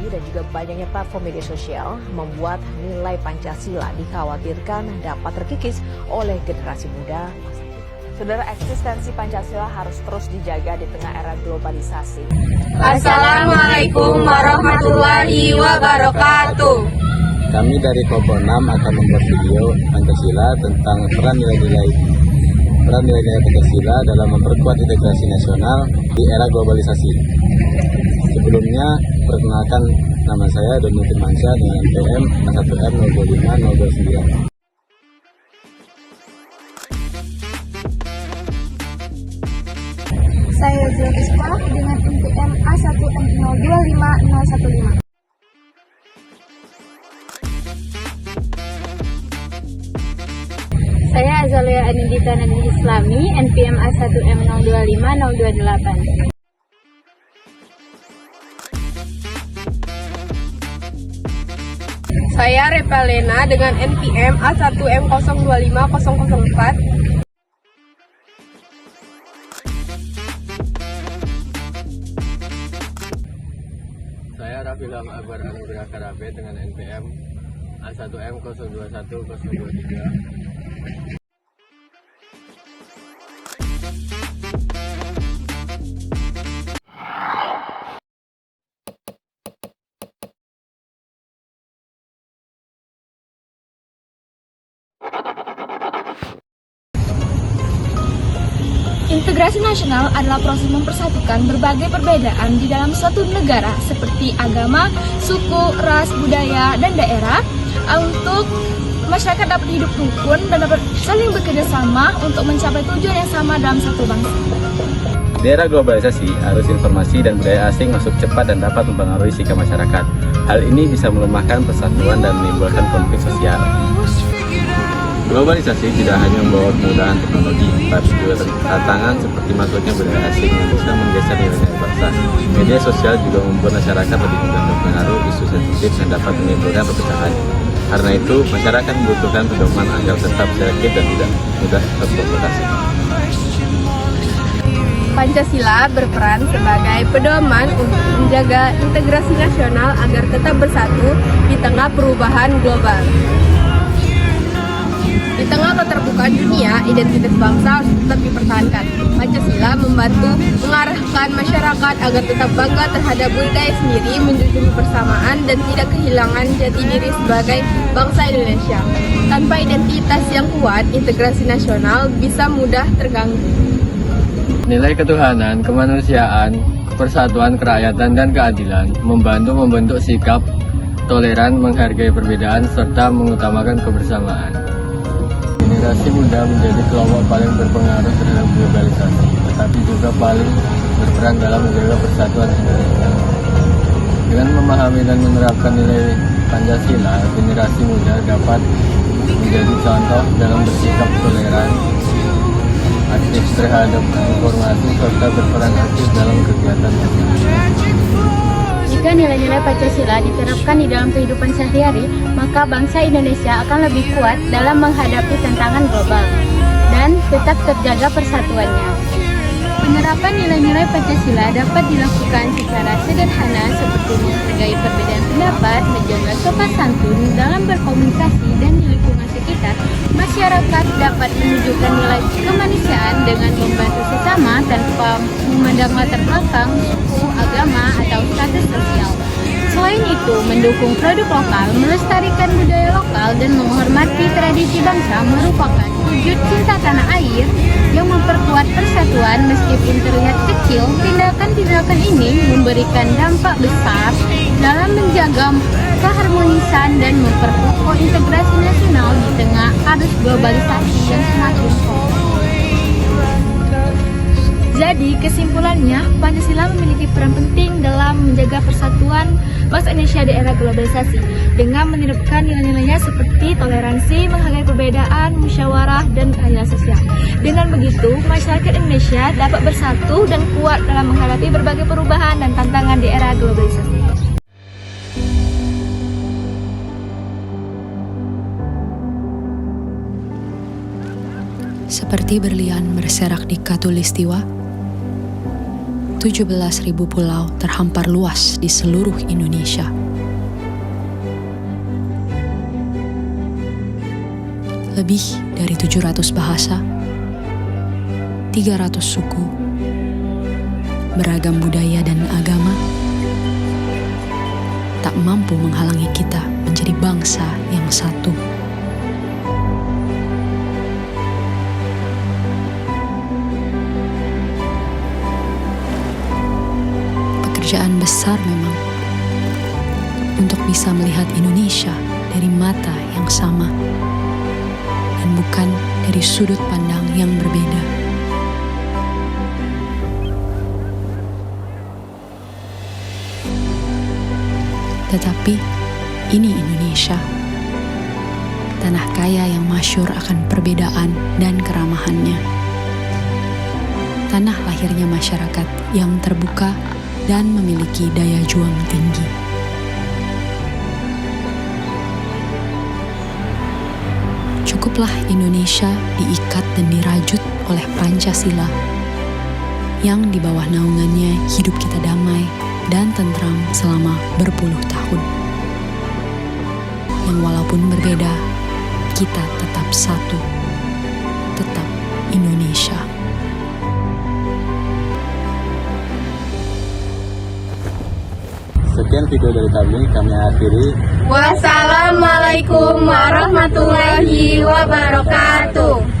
dan juga banyaknya platform media sosial membuat nilai Pancasila dikhawatirkan dapat terkikis oleh generasi muda. Saudara, eksistensi Pancasila harus terus dijaga di tengah era globalisasi. Assalamualaikum warahmatullahi wabarakatuh. Kami dari Kelompok 6 akan membuat video Pancasila tentang peran nilai-nilai Pancasila dalam memperkuat integrasi nasional di era globalisasi. Sebelumnya, perkenalkan nama saya Doni Firmansyah dengan NPM 1M025029. Saya Zulkispa dengan NPM A1M025015. Saya Azalia Anindita Nadine Islami, NPM A1M025028. Saya Repalena dengan NPM A1M025004. Saya Rafilam Akbar Anugrah Karabe dengan NPM A1M021023. Integrasi nasional adalah proses mempersatukan berbagai perbedaan di dalam suatu negara seperti agama, suku, ras, budaya, dan daerah untuk masyarakat dapat hidup rukun dan dapat saling bekerja sama untuk mencapai tujuan yang sama dalam satu bangsa. Di era globalisasi, arus informasi dan budaya asing masuk cepat dan dapat mempengaruhi sikap masyarakat. Hal ini bisa melemahkan persatuan dan menimbulkan konflik sosial. Globalisasi tidak hanya membawa kemudahan teknologi, tapi juga tantangan seperti masuknya budaya asing yang bisa menggeser nilai-nilai bangsa. Media sosial juga membuat masyarakat lebih mudah terpengaruh isu sensitif yang dapat menimbulkan perpecahan. Karena itu, masyarakat membutuhkan pedoman agar tetap selektif dan tidak mudah terprovokasi. Pancasila berperan sebagai pedoman untuk menjaga integrasi nasional agar tetap bersatu di tengah perubahan global. Di tengah keterbukaan dunia, identitas bangsa harus tetap dipertahankan. Pancasila membantu mengarahkan masyarakat agar tetap bangga terhadap budaya sendiri, menjunjung persamaan dan tidak kehilangan jati diri sebagai bangsa Indonesia. Tanpa identitas yang kuat, integrasi nasional bisa mudah terganggu. Nilai ketuhanan, kemanusiaan, persatuan, kerakyatan, dan keadilan membantu membentuk sikap toleran, menghargai perbedaan, serta mengutamakan kebersamaan. Generasi muda menjadi kelompok paling berpengaruh terhadap globalisasi, tetapi juga paling berperan dalam menjaga persatuan Indonesia. Dengan memahami dan menerapkan nilai Pancasila, generasi muda dapat menjadi contoh dalam bersikap toleran, aktif terhadap informasi, serta berperan aktif dalam kegiatan masyarakat. Jika nilai-nilai Pancasila diterapkan di dalam kehidupan sehari-hari, maka bangsa Indonesia akan lebih kuat dalam menghadapi tantangan global dan tetap terjaga persatuannya. Penerapan nilai-nilai Pancasila dapat dilakukan secara sederhana seperti menghargai perbedaan pendapat, menjaga sopan santun dalam berkomunikasi dan di lingkungan sekitar. Masyarakat dapat menunjukkan nilai kemanusiaan dengan membantu sesama tanpa memandang latar belakang, suku, agama, atau status sosial. Selain itu, mendukung produk lokal, melestarikan budaya lokal, dan menghormati tradisi bangsa merupakan wujud cinta tanah air yang memperkuat persatuan. Meskipun terlihat kecil, tindakan-tindakan ini memberikan dampak besar dalam menjaga keharmonisan dan memperkokoh integrasi nasional di tengah arus globalisasi yang semakin kompleks. Jadi, kesimpulannya, Pancasila memiliki peran penting dalam menjaga persatuan bangsa Indonesia di era globalisasi dengan menerapkan nilai-nilainya seperti toleransi, menghargai perbedaan, musyawarah, dan keadilan sosial. Dengan begitu, masyarakat Indonesia dapat bersatu dan kuat dalam menghadapi berbagai perubahan dan tantangan di era globalisasi. Seperti berlian berserak di khatulistiwa, 17.000 pulau terhampar luas di seluruh Indonesia. Lebih dari 700 bahasa, 300 suku, beragam budaya dan agama, tak mampu menghalangi kita menjadi bangsa yang satu. Pekerjaan besar memang untuk bisa melihat Indonesia dari mata yang sama dan bukan dari sudut pandang yang berbeda. Tetapi ini Indonesia, tanah kaya yang masyhur akan perbedaan dan keramahannya. Tanah lahirnya masyarakat yang terbuka dan memiliki daya juang tinggi. Cukuplah Indonesia diikat dan dirajut oleh Pancasila, yang di bawah naungannya hidup kita damai dan tentram selama berpuluh tahun. Yang walaupun berbeda, kita tetap satu, tetap Indonesia. Sekian video dari kami akhiri. Wassalamualaikum warahmatullahi wabarakatuh.